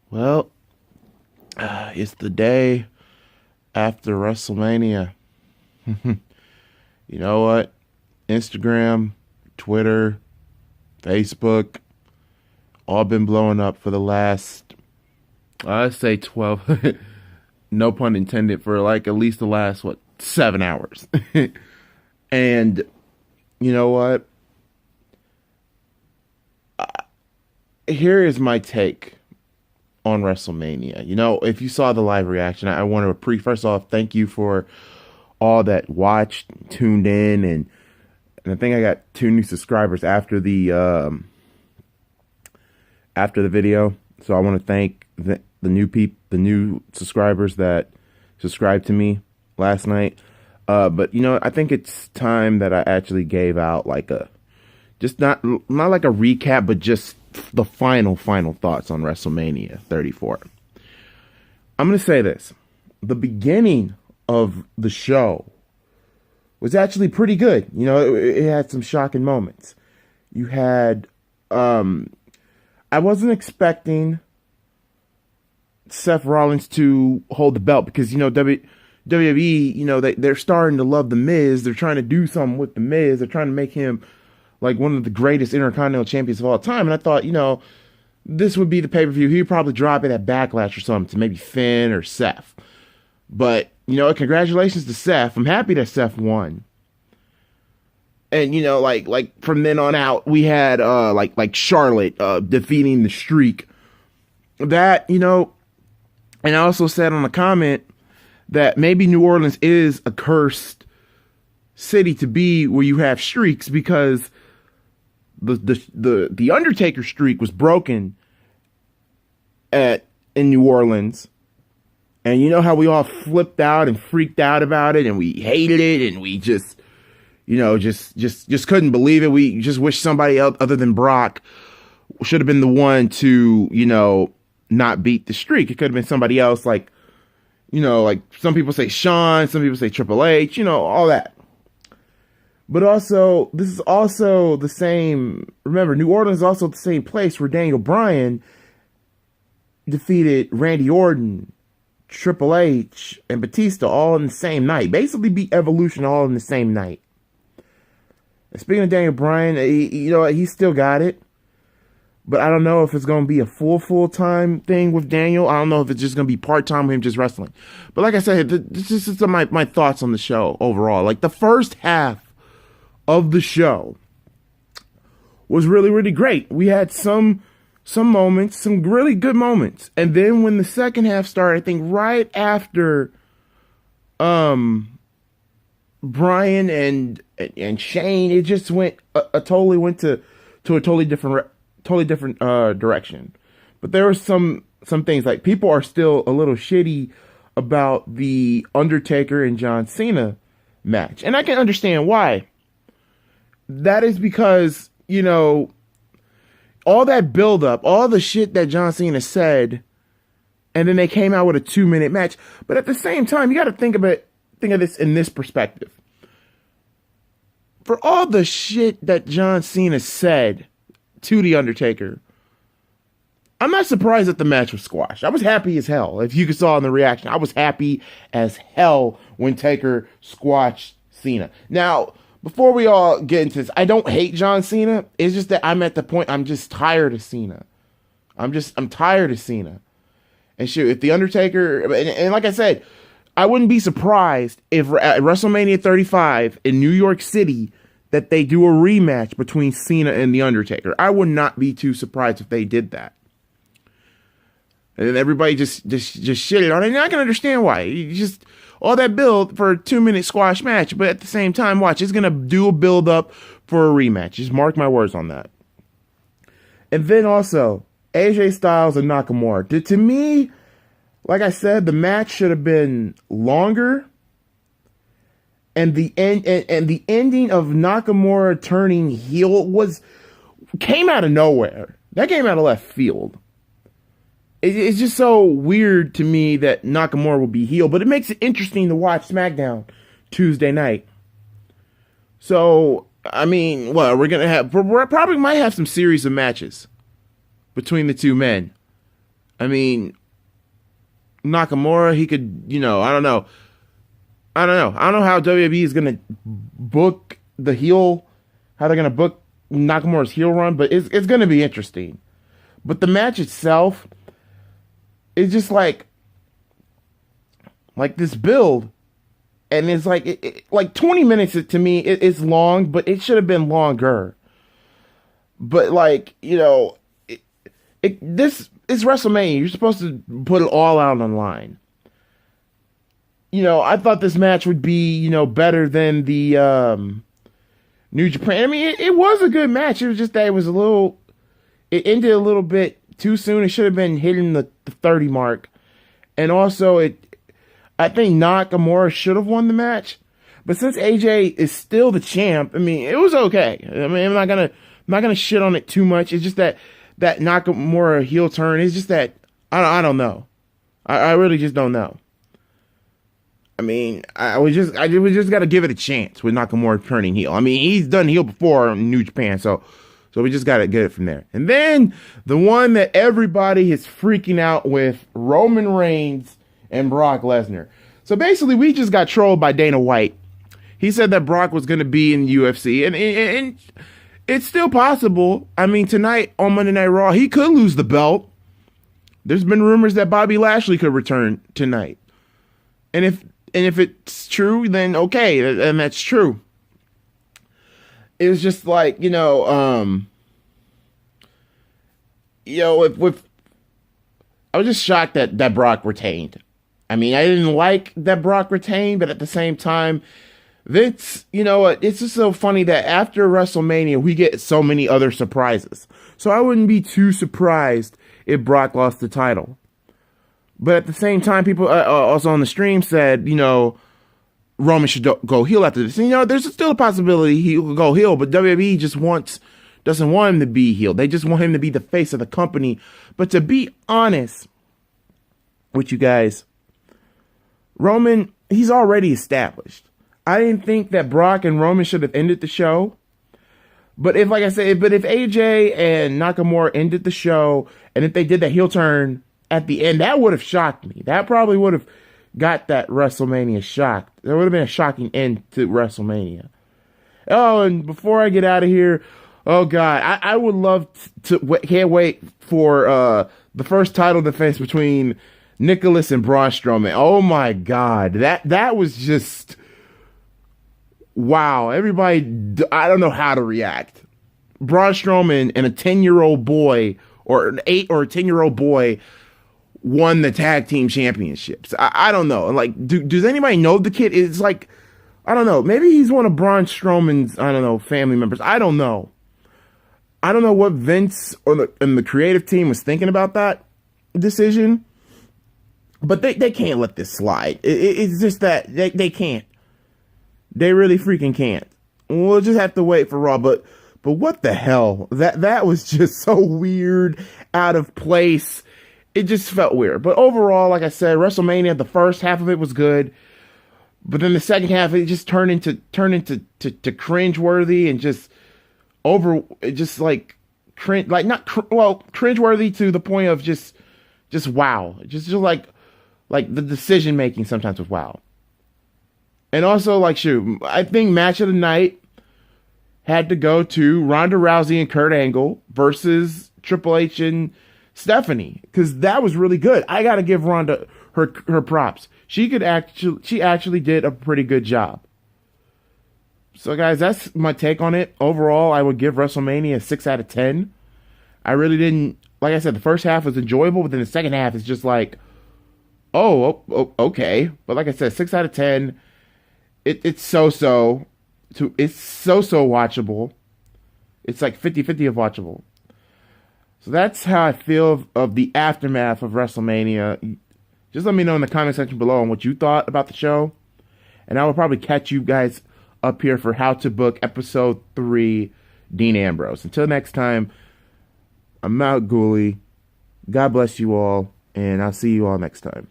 Well, it's the day after WrestleMania. You know what? Instagram, Twitter, Facebook, all been blowing up for the last, I'd say 12, no pun intended, for like at least the last, 7 hours. And you know what? Here is my take on WrestleMania. If you saw the live reaction, I want to first off, thank you for all that watched, tuned in, and I think I got 2 new subscribers after the video. So I want to thank the new subscribers that subscribed to me last night. But I think it's time that I actually gave out like just not like a recap, but just the final thoughts on WrestleMania 34. I'm going to say this. The beginning of the show was actually pretty good. It had some shocking moments. You had, I wasn't expecting Seth Rollins to hold the belt because, WWE, they're starting to love The Miz. They're trying to do something with The Miz. They're trying to make him like one of the greatest Intercontinental Champions of all time. And I thought, this would be the pay-per-view. He'd probably drop it at Backlash or something to maybe Finn or Seth. But, congratulations to Seth. I'm happy that Seth won. And, like from then on out, we had, like Charlotte, defeating the Streak. That, and I also said on a comment that maybe New Orleans is a cursed city to be where you have streaks, because the Undertaker streak was broken in New Orleans, and you know how we all flipped out and freaked out about it, and we hated it, and we just couldn't believe it. We just wish somebody else other than Brock should have been the one to not beat the streak. It could have been somebody else, like some people say Shawn, some people say Triple H, all that. But also, this is also the same. Remember, New Orleans is also the same place where Daniel Bryan defeated Randy Orton, Triple H, and Batista all in the same night. Basically beat Evolution all in the same night. And speaking of Daniel Bryan, he still got it. But I don't know if it's going to be a full-time thing with Daniel. I don't know if it's just going to be part-time with him just wrestling. But like I said, this is my thoughts on the show overall. Like, the first half of the show was really, really great. We had some moments, some really good moments. And then when the second half started, I think right after Brian and Shane, it just went a totally different direction. But there were some things, like people are still a little shitty about the Undertaker and John Cena match. And I can understand why. That is because, all that buildup, all the shit that John Cena said, and then they came out with a 2-minute match. But at the same time, you got to think of this in this perspective. For all the shit that John Cena said to The Undertaker, I'm not surprised that the match was squashed. I was happy as hell. If you saw in the reaction, I was happy as hell when Taker squashed Cena. Now, before we all get into this, I don't hate John Cena. It's just that I'm at the point, I'm just tired of Cena. I'm tired of Cena. And shoot, if The Undertaker, and like I said, I wouldn't be surprised if at WrestleMania 35 in New York City that they do a rematch between Cena and The Undertaker. I would not be too surprised if they did that. And then everybody just shitted on it. And I can understand why. You just all that build for a 2-minute squash match, but at the same time, watch, it's gonna do a build up for a rematch. Just mark my words on that. And then also AJ Styles and Nakamura. To me, like I said, the match should have been longer. And the ending of Nakamura turning heel came out of nowhere. That came out of left field. It's just so weird to me that Nakamura will be heel, but it makes it interesting to watch SmackDown Tuesday night. So, I mean, well, we probably might have some series of matches between the two men. I mean, Nakamura, he could, I don't know. I don't know how WWE is going to book the heel, how they're going to book Nakamura's heel run, but it's going to be interesting. But the match itself is just like this build, and it's like 20 minutes to me. It's long, but it should have been longer. But this is WrestleMania. You're supposed to put it all out on the line. I thought this match would be, better than the New Japan. I mean, it was a good match. It was just that it ended a little bit too soon. It should have been hitting the 30 mark. And also, I think Nakamura should have won the match. But since AJ is still the champ, I mean, it was okay. I mean, I'm not gonna shit on it too much. It's just that Nakamura heel turn is just that I don't know. I really just don't know. I mean, we just got to give it a chance with Nakamura turning heel. I mean, he's done heel before in New Japan, so we just got to get it from there. And then the one that everybody is freaking out with, Roman Reigns and Brock Lesnar. So basically, we just got trolled by Dana White. He said that Brock was going to be in the UFC, and it's still possible. I mean, tonight on Monday Night Raw, he could lose the belt. There's been rumors that Bobby Lashley could return tonight. And if it's true, then okay, and that's true. It was just like, if I was just shocked that Brock retained. I mean, I didn't like that Brock retained, but at the same time, Vince, it's just so funny that after WrestleMania, we get so many other surprises. So I wouldn't be too surprised if Brock lost the title. But at the same time, people also on the stream said, Roman should go heel after this. And, there's still a possibility he will go heel, but WWE just doesn't want him to be heel. They just want him to be the face of the company. But to be honest with you guys, Roman, he's already established. I didn't think that Brock and Roman should have ended the show. But if AJ and Nakamura ended the show, and if they did that heel turn at the end, that would have shocked me. That probably would have got that WrestleMania shocked. There would have been a shocking end to WrestleMania. Oh, and before I get out of here, oh God, I would love can't wait for the first title defense between Nicholas and Braun Strowman. Oh my God, that was just wow. Everybody, I don't know how to react. Braun Strowman and a 10-year-old boy, or an 8 or a 10-year-old boy, won the tag team championships. I don't know. Like, does anybody know the kid? It's like, I don't know. Maybe he's one of Braun Strowman's, family members. I don't know. I don't know what Vince and the creative team was thinking about that decision. But they can't let this slide. It's just that they can't. They really freaking can't. We'll just have to wait for Raw. But what the hell? That was just so weird, out of place. It just felt weird. But overall, like I said, WrestleMania, the first half of it was good. But then the second half, it just turned into cringeworthy and cringeworthy to the point of just wow. Just like the decision making sometimes was wow. And also, I think match of the night had to go to Ronda Rousey and Kurt Angle versus Triple H and Stephanie, because that was really good. I got to give Ronda her props. She actually did a pretty good job. So guys, that's my take on it. Overall, I would give WrestleMania a 6 out of 10. I really didn't, like I said, the first half was enjoyable, but then the second half is just like, okay. But like I said, 6 out of 10. It's so-so watchable. It's like 50-50 of watchable. So that's how I feel of the aftermath of WrestleMania. Just let me know in the comment section below on what you thought about the show. And I will probably catch you guys up here for How to Book Episode 3, Dean Ambrose. Until next time, I'm Matt Gooley. God bless you all, and I'll see you all next time.